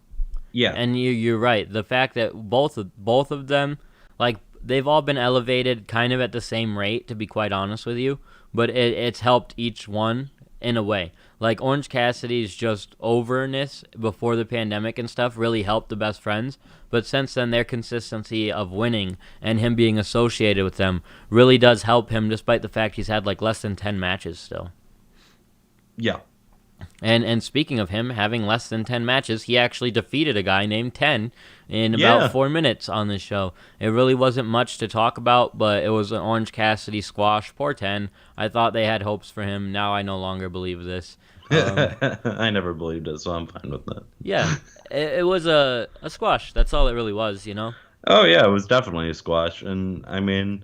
Yeah. And you're right. The fact that both of them, like, they've all been elevated kind of at the same rate, to be quite honest with you. But it's helped each one in a way. Like, Orange Cassidy's just overness before the pandemic and stuff really helped the best friends. But since then, their consistency of winning and him being associated with them really does help him, despite the fact he's had, like, less than 10 matches still. Yeah. And speaking of him having less than 10 matches, he actually defeated a guy named 10 in about 4 minutes on this show. It really wasn't much to talk about, but it was an Orange Cassidy squash. Poor 10. I thought they had hopes for him. Now I no longer believe this. I never believed it, so I'm fine with that. Yeah, it was a squash. That's all it really was, you know? Oh, yeah, it was definitely a squash. And, I mean,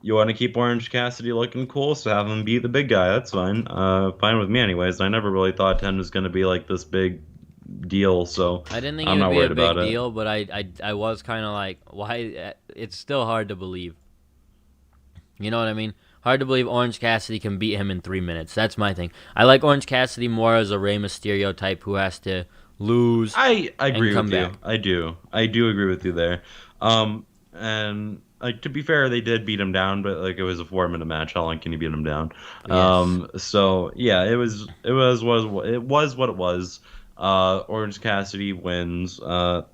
you want to keep Orange Cassidy looking cool, so have him beat the big guy. That's fine. Fine with me anyways. I never really thought 10 was going to be like this big deal, so I didn't think I'm it not would be a worried about big it. deal, but I was kind of like, why? It's still hard to believe. You know what I mean? Hard to believe Orange Cassidy can beat him in 3 minutes. That's my thing. I like Orange Cassidy more as a Rey Mysterio type who has to lose. I agree come with you. back. I do agree with you there. And like, to be fair, they did beat him down, but like, it was a 4-minute match. How long can you beat him down? Yes. So yeah, it was what it was. Orange Cassidy wins.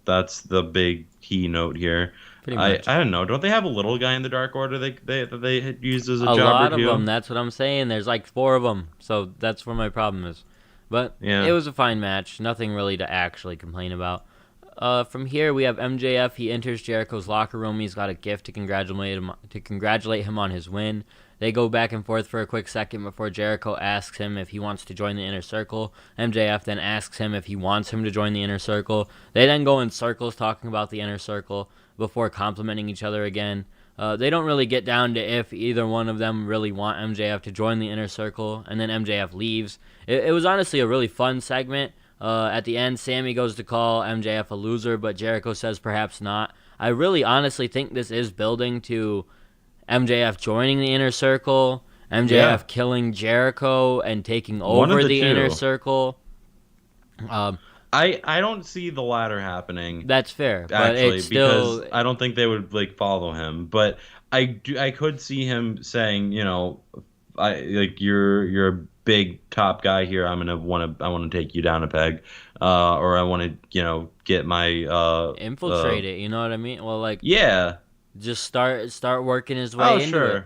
That's the big keynote here. Pretty much. I don't know. Don't they have a little guy in the Dark Order they had used as a A jobber lot of too? them. That's what I'm saying. There's like 4 of them. So that's where my problem is. But Yeah. it was a fine match. Nothing really to actually complain about. From here, we have MJF. He enters Jericho's locker room. He's got a gift to congratulate him on his win. They go back and forth for a quick second before Jericho asks him if he wants to join the Inner Circle. MJF then asks him if he wants him to join the Inner Circle. They then go in circles talking about the Inner Circle before complimenting each other again. They don't really get down to if either one of them really want MJF to join the Inner Circle, and then MJF leaves. It was honestly a really fun segment. At the end, Sammy goes to call MJF a loser, but Jericho says perhaps not. I really honestly think this is building to MJF joining the Inner Circle MJF killing Jericho and taking One of over the the two. Inner Circle. I don't see the latter happening. That's fair, but Actually, it's still because I don't think they would like follow him. But I could see him saying, I like you're a big top guy here. I want to take you down a peg, or I want to get my infiltrate it. You know what I mean? Well, like yeah. just start working his way Oh into sure. it.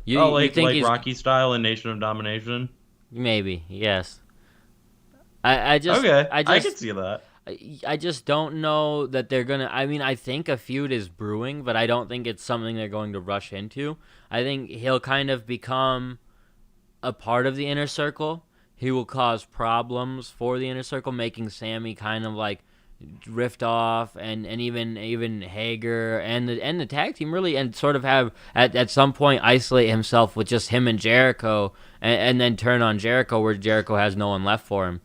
You Like think he's Rocky style in Nation of Domination. maybe yes. I just Okay, I I just could see that. I just don't know that they're gonna. I mean, I think a feud is brewing, but I don't think it's something they're going to rush into. I think he'll kind of become a part of the Inner Circle. He will cause problems for the Inner Circle, making Sammy kind of like drift off, and even Hager and the tag team really, and sort of have at some point isolate himself with just him and Jericho, and then turn on Jericho where Jericho has no one left for him.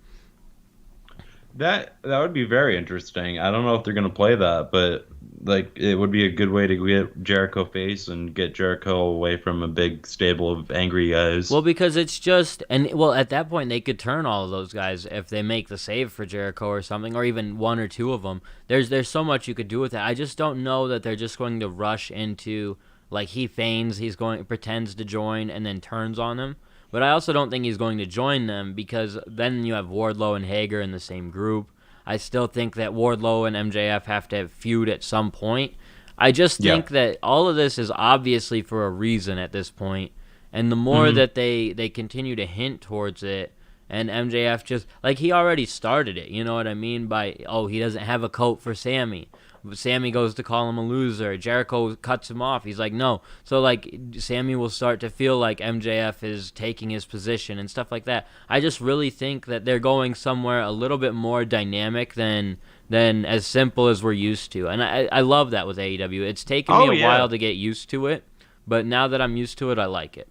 That would be very interesting. I don't know if they're gonna play that, but like it would be a good way to get Jericho face and get Jericho away from a big stable of angry guys. Well, because it's just at that point they could turn all of those guys if they make the save for Jericho or something, or even one or two of them. There's so much you could do with that. I just don't know that they're just going to rush into like he feigns pretends to join and then turns on them. But I also don't think he's going to join them because then you have Wardlow and Hager in the same group. I still think that Wardlow and MJF have to feud at some point. I just think that all of this is obviously for a reason at this point. And the more that they continue to hint towards it, and MJF just, like, he already started it, you know what I mean? By, he doesn't have a coat for Sammy. Sammy goes to call him a loser. Jericho cuts him off. He's like, no. So, like, Sammy will start to feel like MJF is taking his position and stuff like that. I just really think that they're going somewhere a little bit more dynamic than as simple as we're used to. And I love that with AEW. It's taken me a while to get used to it, but now that I'm used to it, I like it.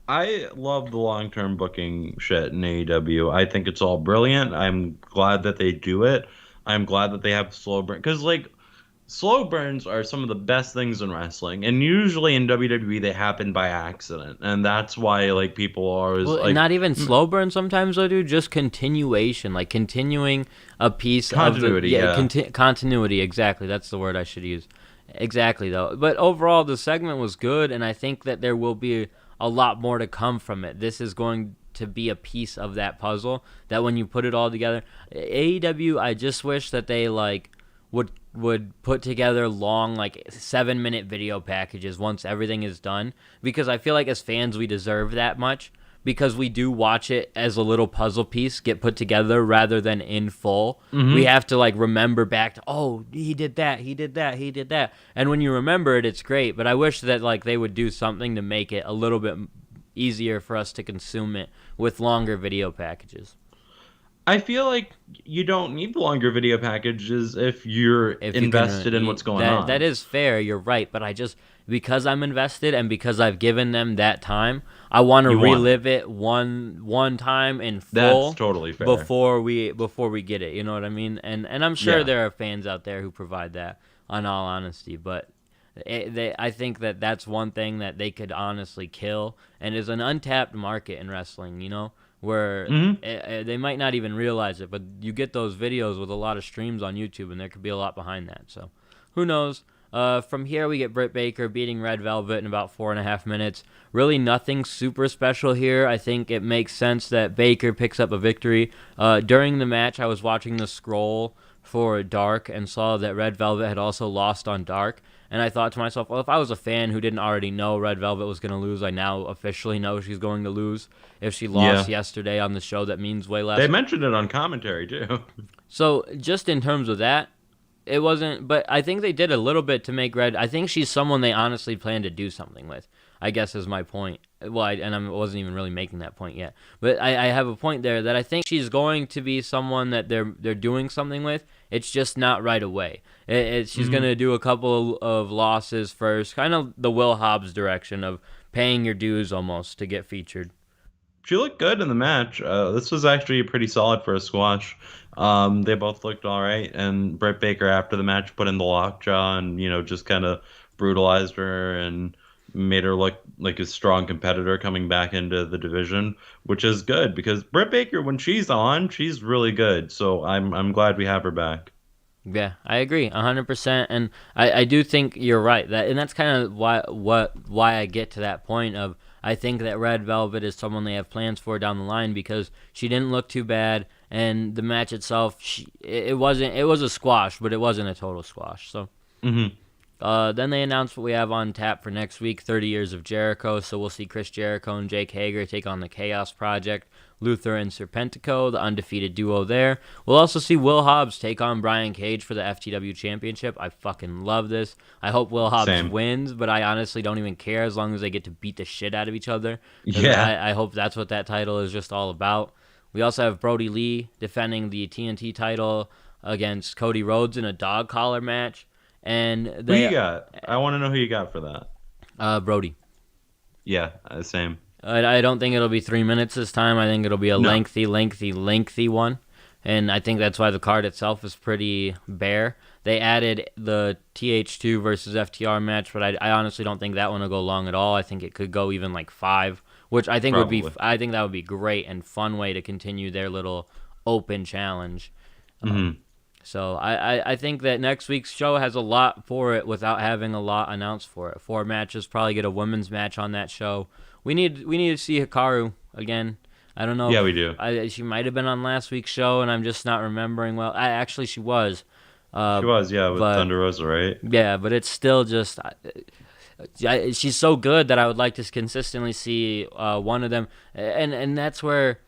I love the long-term booking shit in AEW. I think it's all brilliant. I'm glad that they do it. I'm glad that they have slow burn, because like slow burns are some of the best things in wrestling, and usually in WWE they happen by accident, and that's why like people are always like not even slow burn sometimes though, dude. Just continuation, like continuing a piece continuity. Of the, continuity. Exactly, that's the word I should use. Exactly though, but overall the segment was good, and I think that there will be a lot more to come from it. This is going to be a piece of that puzzle that when you put it all together, AEW, I just wish that they like would put together long, like 7-minute video packages once everything is done, because I feel like as fans we deserve that much, because we do watch it as a little puzzle piece get put together rather than in full. We have to like remember back to, he did that, and when you remember it, it's great. But I wish that like they would do something to make it a little bit easier for us to consume it with longer video packages. I feel like you don't need the longer video packages if you're invested in what's going on. That is fair, you're right, but because I'm invested and because I've given them that time, I want to relive it one time in full. That's totally fair. Before we get it, you know what I mean? And I'm sure there are fans out there who provide that, on all honesty, but I think that that's one thing that they could honestly kill, and is an untapped market in wrestling, you know, where they might not even realize it, but you get those videos with a lot of streams on YouTube, and there could be a lot behind that. So who knows? From here, we get Britt Baker beating Red Velvet in about 4.5 minutes. Really nothing super special here. I think it makes sense that Baker picks up a victory. During the match, I was watching the scroll for Dark and saw that Red Velvet had also lost on Dark. And I thought to myself, well, if I was a fan who didn't already know Red Velvet was going to lose, I now officially know she's going to lose. If she lost yesterday on the show, that means way less. They mentioned it on commentary, too. So just in terms of that, it wasn't, but I think they did a little bit to make Red. I think she's someone they honestly plan to do something with, I guess is my point. Well, I wasn't even really making that point yet. But I have a point there that I think she's going to be someone that they're doing something with. It's just not right away. She's going to do a couple of losses first, kind of the Will Hobbs direction of paying your dues almost to get featured. She looked good in the match. This was actually pretty solid for a squash. They both looked all right, and Britt Baker after the match put in the lockjaw and just kind of brutalized her and made her look like a strong competitor coming back into the division, which is good because Britt Baker, when she's on, she's really good. So I'm glad we have her back. Yeah, I agree 100%, and I do think you're right. And that's kind of why I get to that point of I think that Red Velvet is someone they have plans for down the line because she didn't look too bad, and the match itself, it was a squash, but it wasn't a total squash. So. Mm-hmm. Then they announced what we have on tap for next week, 30 Years of Jericho. So we'll see Chris Jericho and Jake Hager take on the Chaos Project, Luther and Serpentico, the undefeated duo there. We'll also see Will Hobbs take on Brian Cage for the FTW Championship. I fucking love this. I hope Will Hobbs wins, but I honestly don't even care as long as they get to beat the shit out of each other. Yeah. I hope that's what that title is just all about. We also have Brody Lee defending the TNT title against Cody Rhodes in a dog collar match. And who you got? I want to know who you got for that. Brody. Yeah, same. I don't think it'll be 3 minutes this time. I think it'll be a lengthy one. And I think that's why the card itself is pretty bare. They added the TH2 versus FTR match, but I honestly don't think that one will go long at all. I think it could go even like 5, which I think I think that would be great and fun way to continue their little open challenge. Mm-hmm. So I think that next week's show has a lot for it without having a lot announced for it. 4 matches, probably get a women's match on that show. We need to see Hikaru again. I don't know. Yeah, we do. She might have been on last week's show, and I'm just not remembering well. Actually, she was. She was, yeah, with Thunder Rosa, right? Yeah, but it's still just... she's so good that I would like to consistently see one of them. And that's where...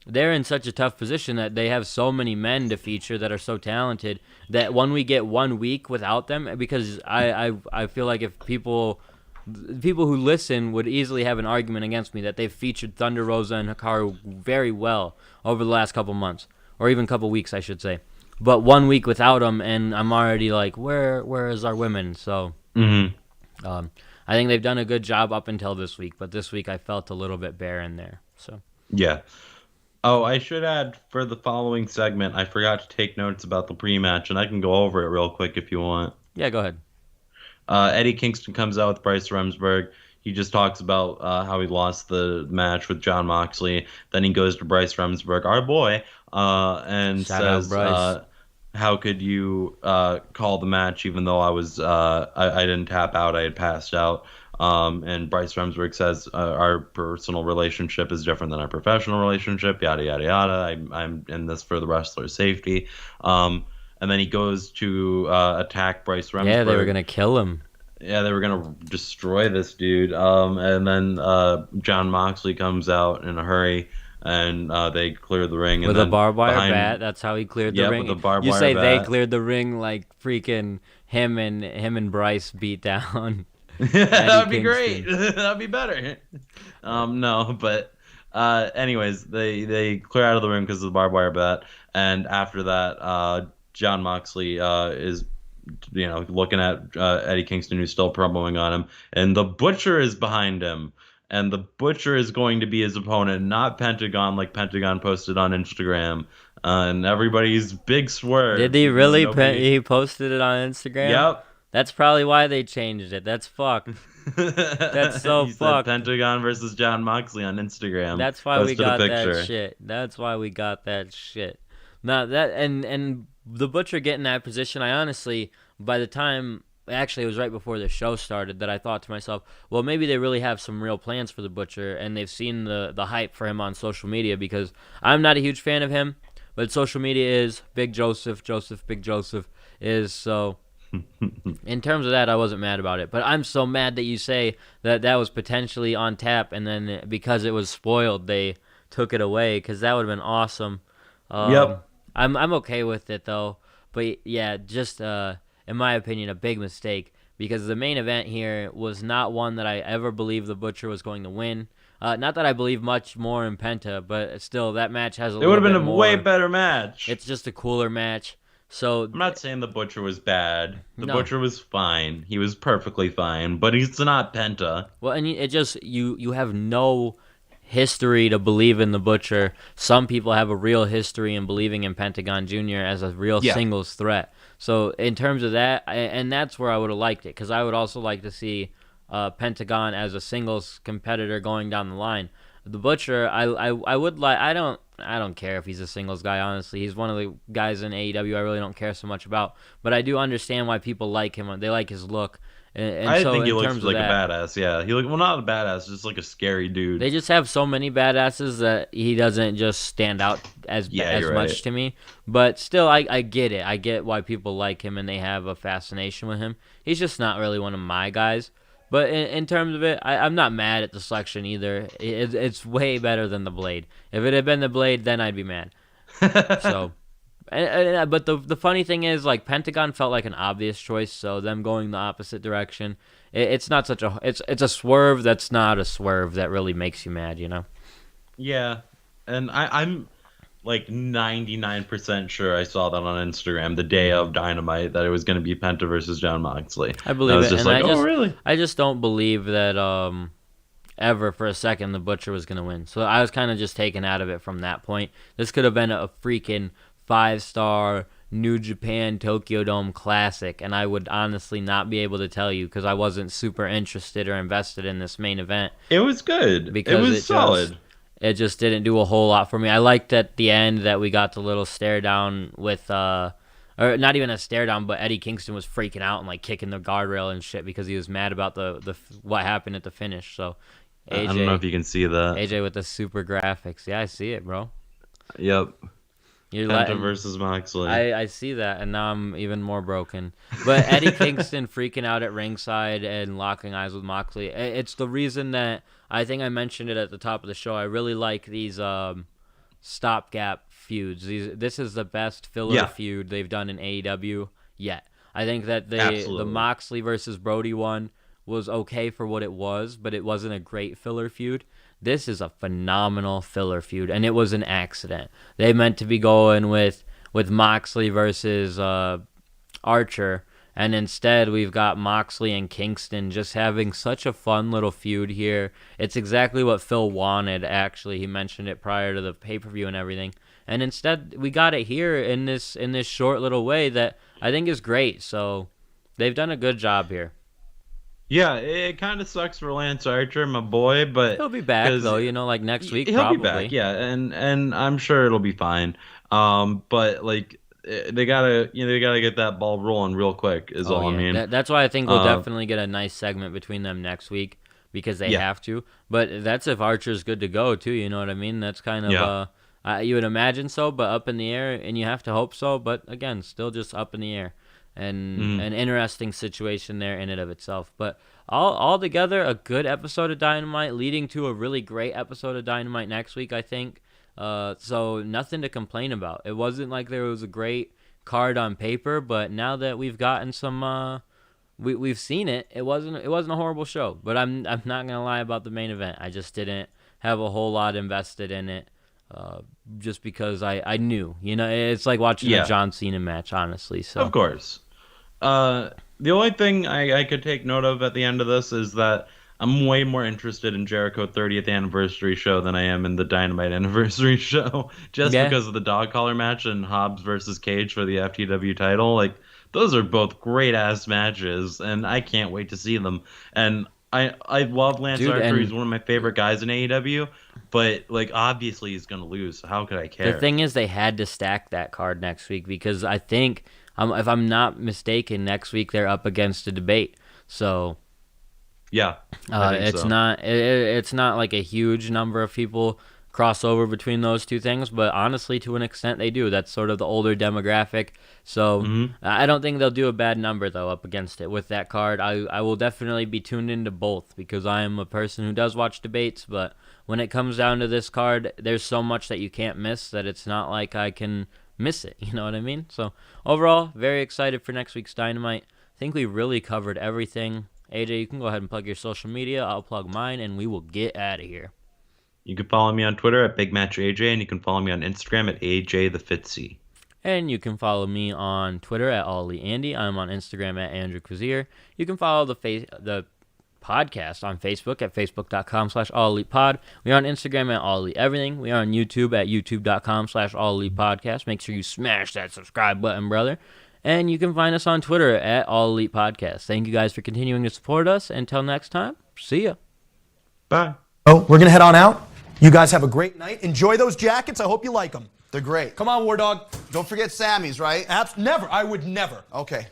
They're in such a tough position that they have so many men to feature that are so talented that when we get 1 week without them, because I feel like if people who listen would easily have an argument against me that they've featured Thunder Rosa and Hikaru very well over the last couple months, or even couple weeks, I should say. But 1 week without them, and I'm already like, where is our women? So I think they've done a good job up until this week, but this week I felt a little bit barren there. So yeah. Oh, I should add for the following segment, I forgot to take notes about the pre-match, and I can go over it real quick if you want. Yeah, go ahead. Eddie Kingston comes out with Bryce Remsburg. He just talks about how he lost the match with Jon Moxley. Then he goes to Bryce Remsburg, our boy, and says, how could you call the match even though I was I didn't tap out, I had passed out. And Bryce Remsburg says our personal relationship is different than our professional relationship, yada, yada, yada. I'm in this for the wrestler's safety. And then he goes to attack Bryce Remsburg. Yeah, they were going to kill him. Yeah, they were going to destroy this dude. And then Jon Moxley comes out in a hurry, and they clear the ring. With a barbed wire bat. That's how he cleared the ring. With a barbed you wire say bat. They cleared the ring like freaking him and Bryce beat down. That would be great. That would be better. No, but anyways, they clear out of the ring because of the barbed wire bat, and after that, Jon Moxley is looking at Eddie Kingston, who's still promoting on him, and the Butcher is behind him, and the Butcher is going to be his opponent, not Pentagon, like Pentagon posted on Instagram. And everybody's big swerve. Did he really? He posted it on Instagram? Yep. That's probably why they changed it. That's fucked. That's so he fucked. Said Pentagon versus Jon Moxley on Instagram. That's why we got that shit. That's why we got that shit. Now that and the Butcher getting that position, I honestly, by the time actually it was right before the show started that I thought to myself, well, maybe they really have some real plans for the Butcher, and they've seen the hype for him on social media, because I'm not a huge fan of him, but social media is Big Joseph, Big Joseph is so. In terms of that, I wasn't mad about it, but I'm so mad that you say that was potentially on tap, and then because it was spoiled, they took it away, because that would have been awesome. Yep. I'm okay with it though, but yeah, just in my opinion, a big mistake, because the main event here was not one that I ever believed the Butcher was going to win. Not that I believe much more in Penta, but still, that match has a little bit more. It would have been a way better match. It's just a cooler match. So I'm not saying the Butcher was bad. The Butcher was fine. He was perfectly fine, but he's not Penta. Well, and it just you have no history to believe in the Butcher. Some people have a real history in believing in Pentagon Jr. as a real singles threat. So in terms of that, and that's where I would have liked it, because I would also like to see Pentagon as a singles competitor going down the line. The Butcher, I would like. I don't care if he's a singles guy. Honestly, he's one of the guys in AEW I really don't care so much about. But I do understand why people like him. They like his look. And I so think he in looks terms like of a that, badass. Yeah, well, not a badass, just like a scary dude. they just have so many badasses that he doesn't just stand out as you're much right. to me. But still, I get it. I get why people like him and they have a fascination with him. He's just not really one of my guys. But in terms of it, I'm not mad at the selection either. It's way better than the Blade. If it had been the Blade, then I'd be mad. So, but the funny thing is, like, Pentagon felt like an obvious choice. So them going the opposite direction, it's not such a it's a swerve that's not a swerve that really makes you mad, you know? Yeah, and I'm like 99% sure I saw that on Instagram the day of Dynamite that it was going to be Penta versus John Moxley. I believe I was it, just and like, oh, really? I just don't believe that ever for a second the Butcher was gonna win. So I was kind of just taken out of it from that point. This could have been a freaking 5-star New Japan Tokyo Dome classic, and I would honestly not be able to tell you because I wasn't super interested or invested in this main event. It was good. Because it was solid. It just didn't do a whole lot for me. I liked at the end that we got the little stare down with, or not even a stare down, but Eddie Kingston was freaking out and like kicking the guardrail and shit because he was mad about the what happened at the finish. So, AJ, I don't know if you can see that. AJ with the super graphics. Yeah, I see it, bro. Yep. You're Penta versus Moxley. I see that, and now I'm even more broken. But Eddie Kingston freaking out at ringside and locking eyes with Moxley. It's the reason that I think I mentioned it at the top of the show. I really like these stopgap feuds. This is the best filler feud they've done in AEW yet. I think that the Moxley versus Brody one was okay for what it was, but it wasn't a great filler feud. This is a phenomenal filler feud, and it was an accident. They meant to be going with Moxley versus Archer, and instead we've got Moxley and Kingston just having such a fun little feud here. It's exactly what Phil wanted, actually. He mentioned it prior to the pay-per-view and everything. And instead we got it here in this short little way that I think is great. So they've done a good job here. Yeah, it kind of sucks for Lance Archer, my boy, but he'll be back though. Like next week. He'll probably be back, yeah, and I'm sure it'll be fine. But like they gotta get that ball rolling real quick. Is all I mean. That's why I think we'll definitely get a nice segment between them next week because they have to. But that's if Archer's good to go too. You know what I mean? That's kind of you would imagine so, but up in the air, and you have to hope so. But again, still just up in the air. And an interesting situation there in and of itself. But all together, a good episode of Dynamite leading to a really great episode of Dynamite next week, I think. So nothing to complain about. It wasn't like there was a great card on paper, but now that we've gotten some, we've seen it. It wasn't a horrible show. But I'm not gonna lie about the main event. I just didn't have a whole lot invested in it. Just because I knew, it's like watching a John Cena match, honestly. So of course. The only thing I could take note of at the end of this is that I'm way more interested in Jericho 30th anniversary show than I am in the Dynamite anniversary show, just because of the dog collar match and Hobbs versus Cage for the FTW title. Like, those are both great ass matches, and I can't wait to see them. And I love Lance Archer. He's one of my favorite guys in AEW, but like obviously he's gonna lose. So how could I care? The thing is, they had to stack that card next week because I think, if I'm not mistaken, next week they're up against a debate. So yeah, it's not like a huge number of people cross over between those two things, but honestly, to an extent, they do. That's sort of the older demographic. So I don't think they'll do a bad number though up against it with that card. I will definitely be tuned into both because I am a person who does watch debates, but when it comes down to this card, there's so much that you can't miss that it's not like I can miss it. You know what I mean? So overall, very excited for next week's Dynamite. I think we really covered everything. AJ, you can go ahead and plug your social media. I'll plug mine, and we will get out of here. You can follow me on Twitter at BigMatchAJ, and you can follow me on Instagram at AJTheFitzy. And you can follow me on Twitter at AllEliteAndy. I'm on Instagram at Andrew Kvazier. You can follow the podcast on Facebook at facebook.com/AllElitePod. We are on Instagram at AllEliteEverything. We are on YouTube at youtube.com/AllElitePodcast. Make sure you smash that subscribe button, brother. And you can find us on Twitter at All Elite Podcast. Thank you guys for continuing to support us. Until next time, see ya. Bye. Oh, we're going to head on out. You guys have a great night. Enjoy those jackets. I hope you like them. They're great. Come on, War Dog. Don't forget Sammy's, right? Never. I would never. Okay.